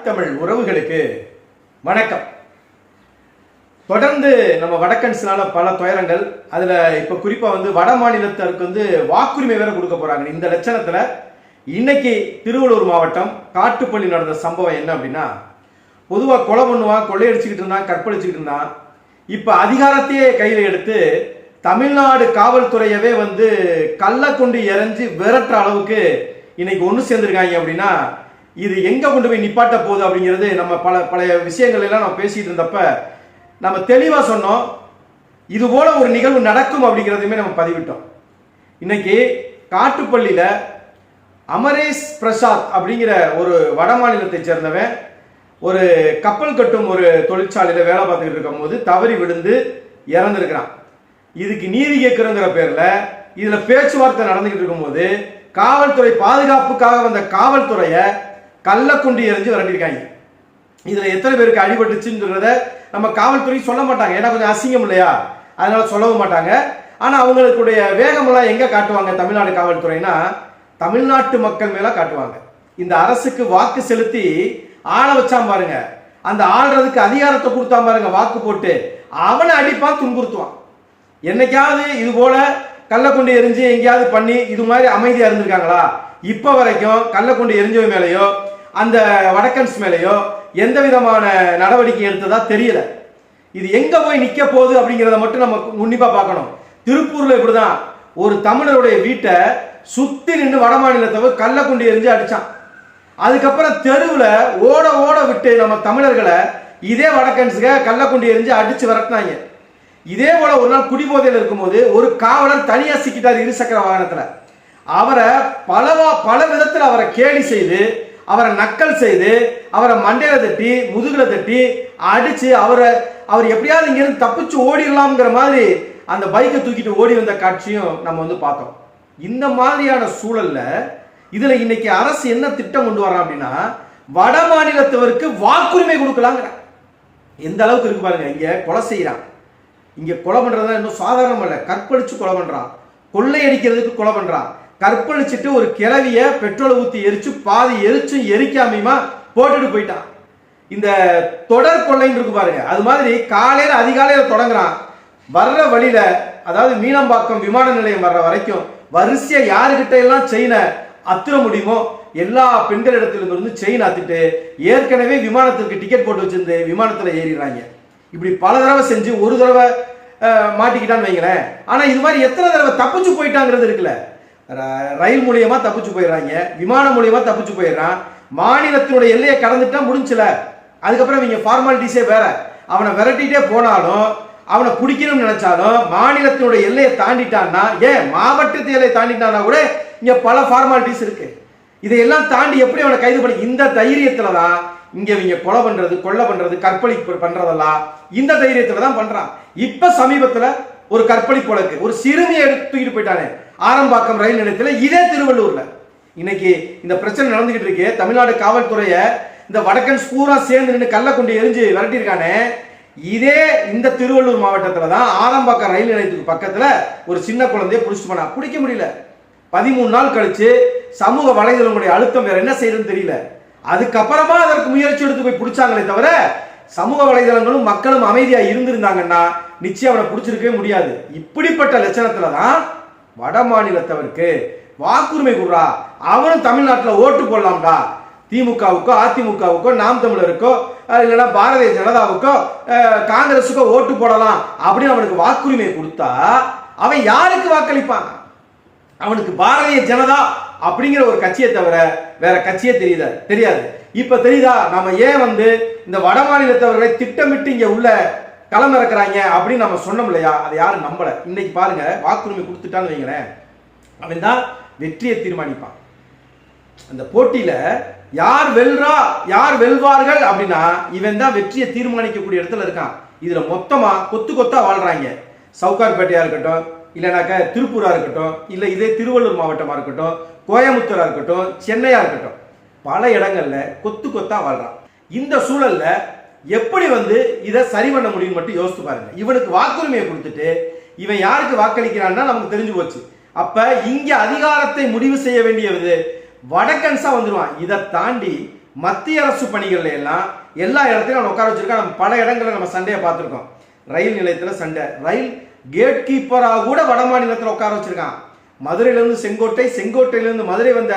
தமிழ் உறவுகளுக்கு வணக்கம். தொடர்ந்து நம்ம வடக்கன்ஸ்னால பல துயரங்கள், அதுல இப்ப குறிப்பா வட மாநிலத்திற்கு வாக்குரிமை வேற கொடுக்க போறாங்க. இந்த லட்சணத்துல இன்னைக்கு திருவள்ளூர் மாவட்டம் காட்டுப்பள்ளி நடந்த சம்பவம் என்ன அப்படின்னா, பொதுவா கொலை பண்ணுவான், கொள்ளையடிச்சுக்கிட்டு இருந்தான், கற்பழிச்சுக்கிட்டு இருந்தான். இப்ப அதிகாரத்தையே கையில எடுத்து தமிழ்நாடு காவல்துறையவே கல்ல கொண்டு எறிஞ்சு விரட்டுற அளவுக்கு இன்னைக்கு ஒன்று சேர்ந்திருக்காங்க. அப்படின்னா இது எங்க கொண்டு போய் நிப்பாட்ட போகுது அப்படிங்கிறது நம்ம பழைய விஷயங்கள் எல்லாம் நம்ம பேசிட்டு இருந்தப்ப நம்ம தெளிவா சொன்னோம். இது போல ஒரு நிகழ்வு நடக்கும் அப்படிங்கிறதையுமே நம்ம பதிவிட்டோம். இன்னைக்கு காட்டுப்பள்ளியில அமரேஷ் பிரசாத் அப்படிங்கிற ஒரு வட மாநிலத்தை சேர்ந்தவன் ஒரு கப்பல் கட்டும் ஒரு தொழிற்சாலையில வேலை பார்த்துக்கிட்டு இருக்கும் போது தவறி விழுந்து இறந்திருக்கிறான். இதுக்கு நீதி கேட்கிறங்கிற பேர்ல இதுல பேச்சுவார்த்தை நடந்துகிட்டு இருக்கும்போது காவல்துறை பாதுகாப்புக்காக வந்த காவல்துறைய கல்ல கொண்டு எறிஞ்சு விரட்டிருக்காங்க. இதுல எத்தனை பேருக்கு அடிபட்டுச்சுன்றத நம்ம காவல்துறை சொல்ல மாட்டாங்க, ஏன்னா கொஞ்சம் அசிங்கம் இல்லையா, அதனால சொல்லவும் மாட்டாங்க. ஆனா அவங்களுடைய வேகமெல்லாம் எங்க காட்டுவாங்க தமிழ்நாடு காவல்துறைனா, தமிழ்நாட்டு மக்கள் மேல காட்டுவாங்க. இந்த அரசுக்கு வாக்கு செலுத்தி ஆள வச்சான் பாருங்க, அந்த ஆள்றதுக்கு அதிகாரத்தை கொடுத்தா பாருங்க, வாக்கு போட்டு அவனை அடிப்பான், துன்புறுத்துவான். என்னைக்காவது இது போல கல்ல கொண்டு எரிஞ்சு எங்கேயாவது பண்ணி இது மாதிரி அமைதியா இருந்திருக்காங்களா? இப்ப வரைக்கும் கல்ல கொண்டு எரிஞ்சவ மேலேயோ அந்த வடக்கன்ஸ் மேலேயோ எந்த விதமான நடவடிக்கை எடுத்ததா தெரியல. இது எங்க போய் நிக்க போகுது அப்படிங்கிறத மட்டும் நம்ம உன்னிப்பா பார்க்கணும். திருப்பூர்ல இப்படிதான் ஒரு தமிழருடைய வீட்டை சுத்தி நின்று வட மாநிலத்தவர் கல்ல கொண்டு எரிஞ்சு அடிச்சான். அதுக்கப்புறம் தெருவுல ஓட ஓட விட்டு நம்ம தமிழர்களை இதே வடக்கன்ஸுக கல்ல கொண்டு எரிஞ்சு அடிச்சு விரட்டினாங்க. இதே போல ஒரு நாள் குடிபோதையில் இருக்கும்போது ஒரு காவலர் தனியா சிக்கிட்டார் இருசக்கர வாகனத்துல. அவரை பல விதத்தில் அவரை கேலி செய்து, அவரை நக்கல் செய்து, அவரை மண்டையில தட்டி முதுகுல தட்டி அடிச்சு அவர் எப்படியாவது இங்கிருந்து தப்பிச்சு ஓடிடலாம்ங்கிற மாதிரி அந்த பைக்கை தூக்கிட்டு ஓடி வந்த காட்சியும் நம்ம பார்த்தோம். இந்த மாதிரியான சூழல்ல இதுல இன்னைக்கு அரசு என்ன திட்டம் கொண்டு வர்றான் அப்படின்னா, வட மாநிலத்தவருக்கு வாக்குரிமை கொடுக்கலாங்கிற. எந்த அளவுக்கு இருக்கு பாருங்க. இங்க கொலை செய்யறான், இங்க கொலை பண்றதா இன்னும் சாதாரணம் இல்ல, கற்பழிச்சு கொலை பண்றான், கொள்ளை அடிக்கிறதுக்கு கொலை பண்றான். கற்பழிச்சுட்டு ஒரு கிழவிய பெட்ரோல் ஊத்தி எரிச்சு பாதி எரிச்சு எரிக்காமையுமா போட்டுட்டு போயிட்டான். இந்த தொடர் கொள்ளைன்னு இருக்கு பாருங்க, அது மாதிரி காலையில அதிகாலையில தொடங்குறான். வர்ற வழியில, அதாவது மீனம்பாக்கம் விமான நிலையம் வர்ற வரைக்கும் வரிசையா யாருகிட்ட எல்லாம் செயினை அத்துற முடியுமோ எல்லா பெண்களிடத்திலிருந்து செயின் அத்துட்டு ஏற்கனவே விமானத்துக்கு டிக்கெட் போட்டு வச்சிருந்து விமானத்துல ஏறிடுறாங்க. இப்படி பல தடவை செஞ்சு ஒரு தடவை மாட்டிக்கிட்டான்னு வைங்களேன். ஆனா இது மாதிரி எத்தனை தடவை தப்பிச்சு போயிட்டாங்கிறது இருக்குல்ல. ரயில் மூலியமா தப்பிச்சு போயிடுறாங்க, விமானம் மூலியமா தப்பிச்சு போயிடுறான். மாநிலத்தினுடைய எல்லையை கடந்துட்டா முடிஞ்சுல. அதுக்கப்புறம் இவங்க ஃபார்மாலிட்டிஸே வேற. அவனை விரட்டிட்டே போனாலும், அவனை பிடிக்கணும்னு நினைச்சாலும் மாநிலத்தினுடைய எல்லையை தாண்டிட்டான்னா, ஏன் மாவட்டத்து எல்லையை தாண்டிட்டான்னா கூட இங்க பல ஃபார்மாலிட்டிஸ் இருக்கு. இதையெல்லாம் தாண்டி எப்படி அவனை கைது பண்ணி, இந்த தைரியத்துலதான் இங்க இவங்க கொலை பண்றது, கொலை பண்றது, கற்பழிப்பு பண்றதெல்லாம் இந்த தைரியத்துல தான் பண்றான். இப்ப சமீபத்துல ஒரு கற்பழிப்பு வழக்கு, ஒரு சிறுமியை தூக்கிட்டு போயிட்டானே ஆரம்பாக்கம் ரயில் நிலையத்துல, இதே திருவள்ளூர்ல இன்னைக்கு இந்த பிரச்சனை நடந்துகிட்டு இருக்கு. தமிழ்நாடு காவல்துறைய இந்த வடக்கன்ஸ் பூரா சேர்ந்து நின்று கல்ல கொண்டு எரிஞ்சு விரட்டியிருக்கானே, இதே இந்த திருவள்ளூர் மாவட்டத்துல தான் ஆரம்பாக்கம் ரயில் நிலையத்துக்கு பக்கத்துல ஒரு சின்ன குழந்தைய பிடிச்சிட்டு போனா. பிடிக்க முடியல. 13 நாள் கழிச்சு சமூக வலைதளங்களுடைய அழுத்தம் வேற என்ன செய்யறதுன்னு தெரியல. அதுக்கப்புறமா அதற்கு முயற்சி எடுத்து போய் பிடிச்சாங்களே தவிர, சமூக வலைதளங்களும் மக்களும் அமைதியா இருந்திருந்தாங்கன்னா நிச்சயம் அவனை பிடிச்சிருக்கவே முடியாது. இப்படிப்பட்ட லட்சணத்துல தான் வட மாநிலத்தவருக்கு வாக்குரிமை கொடுறா, அவனும் தமிழ்நாட்டில் ஓட்டு போடலாம்டா, திமுகவுக்கோ அதிமுகவுக்கோ நாம் தமிழருக்கோ இல்லைன்னா பாரதிய ஜனதாவுக்கோ காங்கிரஸுக்கோ ஓட்டு போடலாம் அப்படின்னு அவனுக்கு வாக்குரிமை கொடுத்தா அவன் யாருக்கு வாக்களிப்பான்? அவனுக்கு பாரதிய ஜனதா அப்படிங்கிற ஒரு கட்சியை தவிர வேற கட்சியே தெரியாது. இப்ப தெரியுதா நாம ஏன் இந்த வட மாநிலத்தவர்களை திட்டமிட்டு இங்க உள்ள களம் இறக்குறாங்க அப்படின்னு நம்ம சொன்னோம் இல்லையா? அதை யாரும் நம்பல. இன்னைக்கு பாருங்க, வாக்குரிமை கொடுத்துட்டான்னு வைங்களேன், அவன் தான் வெற்றியை தீர்மானிப்பான். அந்த போட்டியில யார் வெல்றா யார் வெல்வார்கள் அப்படின்னா இவன் தான் வெற்றியை தீர்மானிக்கக்கூடிய இடத்துல இருக்கான். இதுல மொத்தமா கொத்து கொத்தா வாழ்றாங்க. சவுகார்பேட்டையா இருக்கட்டும், இல்லைனாக்க திருப்பூரா இருக்கட்டும், இல்ல இதே திருவள்ளூர் மாவட்டமா இருக்கட்டும், கோயம்புத்தூரா இருக்கட்டும், சென்னையா இருக்கட்டும், பல இடங்கள்ல கொத்து கொத்தா வாழ்றான். இந்த சூழல்ல எப்படி இதை சரி பண்ண முடியும் மட்டும் யோசித்து பாருங்க. இவனுக்கு வாக்குரிமையை கொடுத்துட்டு இவன் யாருக்கு வாக்களிக்கிறான்னா நமக்கு தெரிஞ்சு போச்சு. அப்ப இங்க அதிகாரத்தை முடிவு செய்ய வேண்டியது வடக்கன்ஸா வந்துருவான். இதை தாண்டி மத்திய அரசு பணிகள்ல எல்லாம் எல்லா இடத்துலையும் அவன் உட்கார வச்சிருக்கான். நம்ம பல இடங்களில் நம்ம சண்டையை பார்த்துருக்கோம். ரயில் நிலையத்தில் சண்டை, ரயில் கேட் கீப்பராக கூட வட மாநிலத்தில் உட்கார வச்சிருக்கான். மதுரையிலிருந்து செங்கோட்டை, செங்கோட்டையிலிருந்து மதுரை வந்த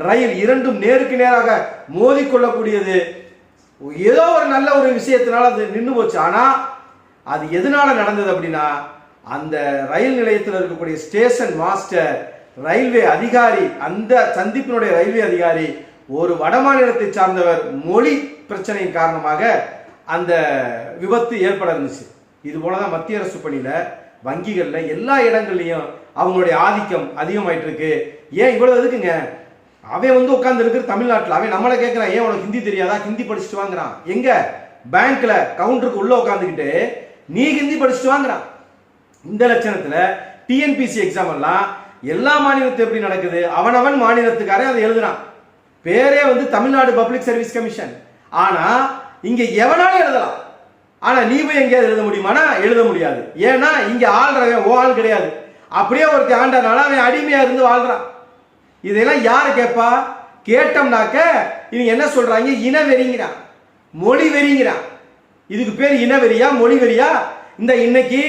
ரயில் இரண்டும் நேருக்கு நேராக மோதிக்கொள்ளக்கூடியது. ஏதோ ஒரு நல்ல ஒரு விஷயத்தினால அது நின்று போச்சு. ஆனா அது எதனால நடந்தது அப்படின்னா, அந்த ரயில் நிலையத்தில் இருக்கக்கூடிய ஸ்டேஷன் மாஸ்டர், ரயில்வே அதிகாரி, அந்த சந்திப்பினுடைய ரயில்வே அதிகாரி ஒரு வட மாநிலத்தை சார்ந்தவர், மொழி பிரச்சனையின் காரணமாக அந்த விபத்து ஏற்பட இருந்துச்சு. இது போலதான் மத்திய அரசு பணியில, வங்கிகள்ல, எல்லா இடங்கள்லையும் அவங்களுடைய ஆதிக்கம் அதிகமாயிட்டு இருக்கு. ஏன் இவ்வளவு எதுக்குங்க? அவன் உட்கார்ந்து இருக்கிற தமிழ்நாட்டில் அவன் நம்மளை கேட்கிறான், ஏன் உனக்கு ஹிந்தி தெரியாதா, ஹிந்தி படிச்சுட்டு வாங்குறான். எங்க பேங்க்ல கவுண்டருக்கு உள்ள உட்காந்துக்கிட்டு நீ ஹிந்தி படிச்சுட்டு வாங்குறான். இந்த லட்சணத்துல டிஎன்பிசி எக்ஸாம் எல்லாம் எல்லா மாநிலத்தும் எப்படி நடக்குது, அவனவன் மாநிலத்துக்காரே அதை எழுதுறான். பேரே தமிழ்நாடு பப்ளிக் சர்வீஸ் கமிஷன். ஆனா இங்க எவனாலும் எழுதலாம். ஆனா நீ போய் எங்கேயாவது எழுத முடியுமானா எழுத முடியாது. ஏன்னா இங்க ஆள்றவன் ஆள் கிடையாது. அப்படியே ஒருத்தர் ஆண்டனால அவன் அடிமையா இருந்து வாழ்றான். இதெல்லாம் யாரு கேட்பா? கேட்டோம்னாக்க இவங்க என்ன சொல்றாங்க? இனவெறிங்கிறான், மொழி வெறிங்கிறான். இதுக்கு பேர் இனவெறியா, மொழி வெறியா? இந்த இன்னைக்கு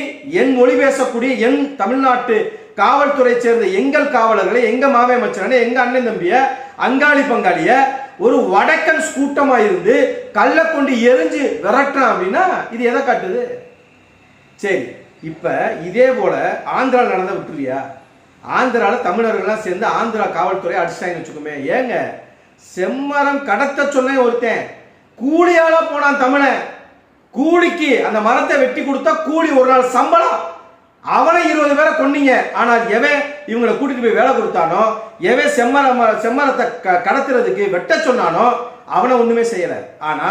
என் மொழி பேசக்கூடிய என் தமிழ்நாட்டு காவல்துறை சேர்ந்த எங்கள் காவலர்களை, எங்க மாவே மச்சனை, எங்க அண்ணன் தம்பிய, அங்காளி பங்காளிய ஒரு வடக்கன் கூட்டமா இருந்து கல்ல கொண்டு எரிஞ்சு விரட்டுறான் அப்படின்னா இது எதை காட்டுது? சரி, இப்ப இதே போல ஆந்திராவில் நடந்த விட்டுருவியா? ஆந்திரால தமிழர்கள்லாம் சேர்ந்து ஆந்திரா காவல்துறை அடிச்சிட்டாங்கன்னு வச்சுக்கோமே. ஏங்க செம்மரம் கடத்த சொன்ன ஒருத்தன் கூலியால போனான் தமிழன். கூலிக்கு அந்த மரத்தை வெட்டி கொடுத்தா கூலி ஒரு நாள் சம்பளம். அவனை 20 பேரை கொன்னீங்க. ஆனால் எவன் இவங்களை கூட்டிட்டு போய் வேலை கொடுத்தானோ, எவன் செம்மரத்தை கடத்துறதுக்கு வெட்ட சொன்னானோ அவனை ஒண்ணுமே செய்யல. ஆனா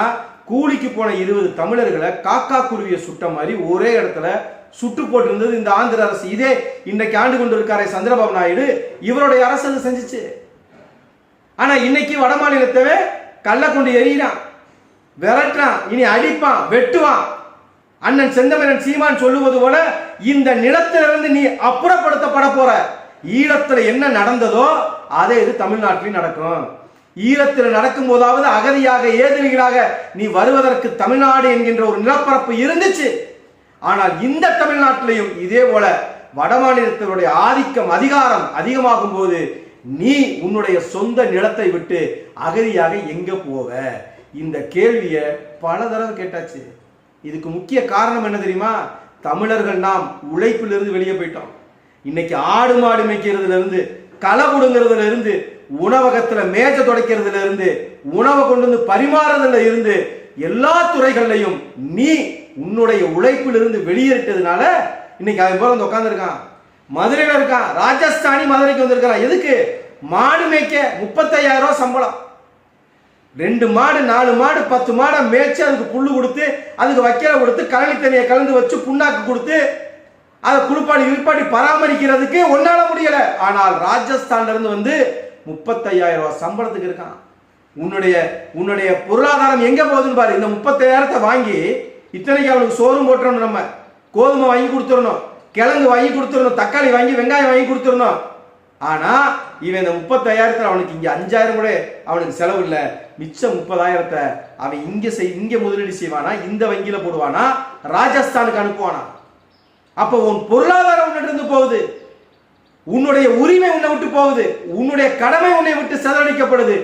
கூலிக்கு போன 20 தமிழர்களை காக்கா குருவியை சுட்ட மாதிரி ஒரே இடத்துல சுட்டு போட்டு இருந்தது இந்த ஆந்திர அரசு. இதே இன்னைக்கு ஆண்டு கொண்டு இருக்காரே சந்திரபாபு நாயுடு, இவருடைய அரசு அது செஞ்சிச்சு. ஆனா இன்னைக்கு வட மாநிலத்தவே கல்ல கொண்டு எறிகிறான், விரட்டுறான், இனி அடிப்பான், வெட்டுவான். அண்ணன் செந்தமிழன் சீமான் சொல்லுவது போல இந்த நிலத்திலிருந்து நீ அப்புறப்படுத்தப்பட போற. ஈழத்துல என்ன நடந்ததோ அதே இது தமிழ்நாட்டிலும் நடக்கும். ஈழத்தில் நடக்கும் போதாவது அகதியாக ஏதிலிகளாக நீ வருவதற்கு தமிழ்நாடு என்கின்ற ஒரு நிலப்பரப்பு இருந்துச்சு. ஆனால் இந்த தமிழ்நாட்டிலையும் இதே போல வடமாநிலத்தினுடைய ஆதிக்கம், அதிகாரம் அதிகமாகும் போது நீ உன்னுடைய சொந்த நிலத்தை விட்டு அகதியாக எங்க போவ? இந்த கேள்விய பல தடவை கேட்டாச்சு. இதுக்கு முக்கிய காரணம் என்ன தெரியுமா? தமிழர்கள் நாம் உழைப்பிலிருந்து வெளியே போயிட்டோம். இன்னைக்கு ஆடு மாடு மேய்க்கிறதுல இருந்து, களை கொடுங்கிறதுல இருந்து, உணவகத்துல மேஜ துடைக்கிறதுல இருந்து, உணவை கொண்டு வந்து பரிமாறுறதுல இருந்து, எல்லா துறைகள்லையும் நீ உன்னுடைய உழைப்பிலிருந்து வெளியேறிட்டதுனால இன்னைக்கு அவன் போல வந்து உட்கார்ந்து இருக்கான். மதுரையில இருக்கான், ராஜஸ்தானி மதுரைக்கு வந்திருக்கான். எதுக்கு? மாடு மேய்க்க 35,000 ரூபாய் சம்பளம். 2 மாடு 4 மாடு 10 மாடை மேய்ச்சி அதுக்கு புல்லு கொடுத்து, அதுக்கு வைக்கல கொடுத்து, கழனி தண்ணியை கலந்து வச்சு புண்ணாக்கு கொடுத்து அதை குளிப்பாடி விற்பாடி பராமரிக்கிறதுக்கு ஒன்னால முடியல. ஆனால் ராஜஸ்தான்ல இருந்து 35,000 ரூபாய் சம்பளத்துக்கு இருக்கான். உன்னுடைய பொருளாதாரம் எங்க போகுதுன்னு பாரு. இந்த 35,000 வாங்கி இத்தனைக்கு அவனுக்கு சோறும் போட்டுறணும், நம்ம கோதுமை வாங்கி கொடுத்துடணும், கிழங்கு வாங்கி கொடுத்துடணும், தக்காளி வாங்கி வெங்காயம் வாங்கி கொடுத்துடணும். ஆனா இவன் இந்த 35,000 அவனுக்கு இங்க 5,000 கூட அவனுக்கு செலவு இல்லை. மிச்சம் 30,000 அவன் இங்க முதலீடு செய்வானா, இந்த வங்கியில போடுவானா, ராஜஸ்தானுக்கு அனுப்புவானா? அப்ப உன் பொருளாதாரம் உன்னிட்டு போகுது, உன்னுடைய உரிமை உன்னை விட்டு போகுது, உன்னுடைய கடமை உன்னை விட்டு சிதறடிக்கப்படுது,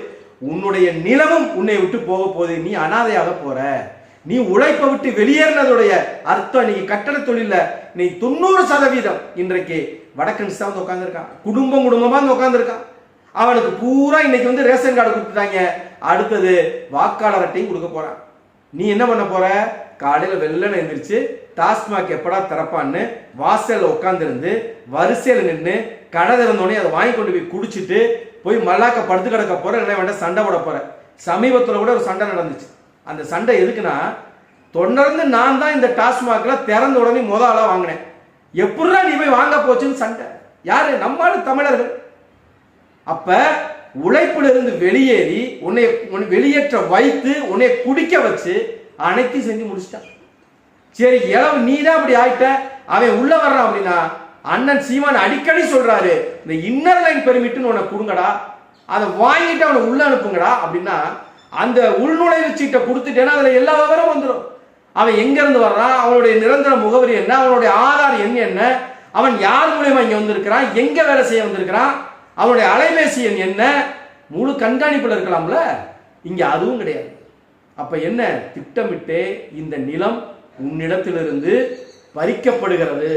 உன்னுடைய நிலமும் உன்னை விட்டு போக போகுது. நீ அனாதையாக போற. நீ உழைப்பை விட்டு வெளியேறினதுடைய அர்த்தம் நீ கட்டட தொழில நீ 90% இன்றைக்கு வடக்கன்ஸ் தான் உட்காந்துருக்கான். குடும்பமா உட்காந்துருக்கான். அவனுக்கு பூரா இன்னைக்கு ரேஷன் கார்டு கொடுத்துட்டாங்க. அடுத்தது வாக்காளர் அட்டையும் கொடுக்க போறான். நீ என்ன பண்ண போற? காலையில வெள்ளன எந்திரிச்சு டாஸ்மாக் எப்படா திறப்பான்னு வாசல்ல உட்கார்ந்து இருந்து வரிசையில நின்று கடை திறந்தோடனே அதை வாங்கி கொண்டு போய் குடிச்சிட்டு போய் மல்லாக்க படுத்து கிடக்க போற, இல்லை வேண்டாம் சண்டை போட போற. சமீபத்தில் கூட ஒரு சண்டை நடந்துச்சு. அந்த சண்டை எதுக்குன்னா, தொடர்ந்து நான் தான் இந்த டாஸ்மாக்ல திறந்த உடனே முதலா வாங்கினேன், எப்படிதான் நீ போய் வாங்க போச்சுன்னு சண்டை. யாரு? நம்மால தமிழர்கள். அப்ப உழைப்பிலிருந்து வெளியேறி உன்னை வெளியேற்ற வைத்து உன்னை குடிக்க வச்சு அனைத்தையும் செஞ்சு முடிச்சிட்டான். சரி, இளவு நீ தான் அப்படி ஆயிட்ட, அவன் உள்ள வர்றான் அப்படின்னா அண்ணன் சீமான் அடிக்கடி சொல்றாரு, இந்த இன்னர் லைன் பெர்மிட்னு உனக்கு கொடுங்கடா, அதை வாங்கிட்டு அவனை உள்ள அனுப்புங்கடா அப்படின்னா அந்த உள்நுழைவு சீட்டை கொடுத்துட்டேன்னா அதுல எல்லா விவரம் வந்துடும். அவன் எங்க இருந்து வர்றான், அவனுடைய நிரந்தர முகவரி என்ன, அவனுடைய ஆதார் எண் என்ன, அவன் யார் மூலியமா இங்க வந்திருக்கிறான், எங்க வேலை செய்ய வந்திருக்கிறான், அவனுடைய அலைபேசி எண் என்ன, முழு கண்காணிப்புல இருக்கலாம்ல. இங்க அதுவும் கிடையாது. அப்ப என்ன, திட்டமிட்டே இந்த நிலம் உன்னிடத்திலிருந்து பறிக்கப்படுகிறது.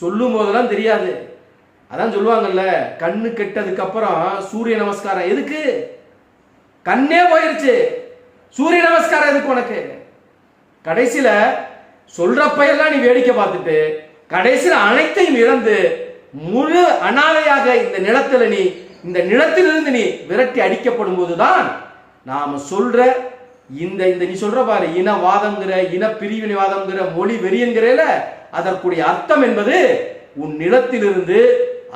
சொல்லும் போதெல்லாம் தெரியாது. அதான் சொல்லுவாங்கல்ல, கண்ணு கெட்டதுக்கு அப்புறம் சூரிய நமஸ்காரம் எதுக்கு? கண்ணே போயிருச்சு, சூரிய நமஸ்காரம் எதுக்கு உனக்கு? கடைசியில சொல்றப்பையெல்லாம் நீ வேடிக்கை பார்த்துட்டு கடைசியில் அனைத்தையும் இழந்து முழு அனாதையாக இந்த நிலத்திலிருந்து நீ விரட்டி அடிக்கப்படும் போதுதான் நாம சொல்ற இந்த நீ சொல்ற பாரு, இனவாதம்ங்கிற, இன பிரிவினைவாதம்ங்கிற, மொழி வெறியன்கிறல, அதற்குரிய அர்த்தம் என்பது உன் நிலத்திலிருந்து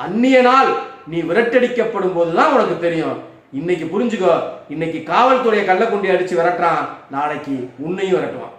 அந்நியனால் நீ விரட்டடிக்கப்படும் போதுதான் உனக்கு தெரியும். இன்னைக்கு புரிஞ்சுக்கோ, இன்னைக்கு காவல்துறையை கள்ளக்குண்டி அடிச்சு விரட்டுறான், நாளைக்கு உன்னையும் விரட்டுவான்.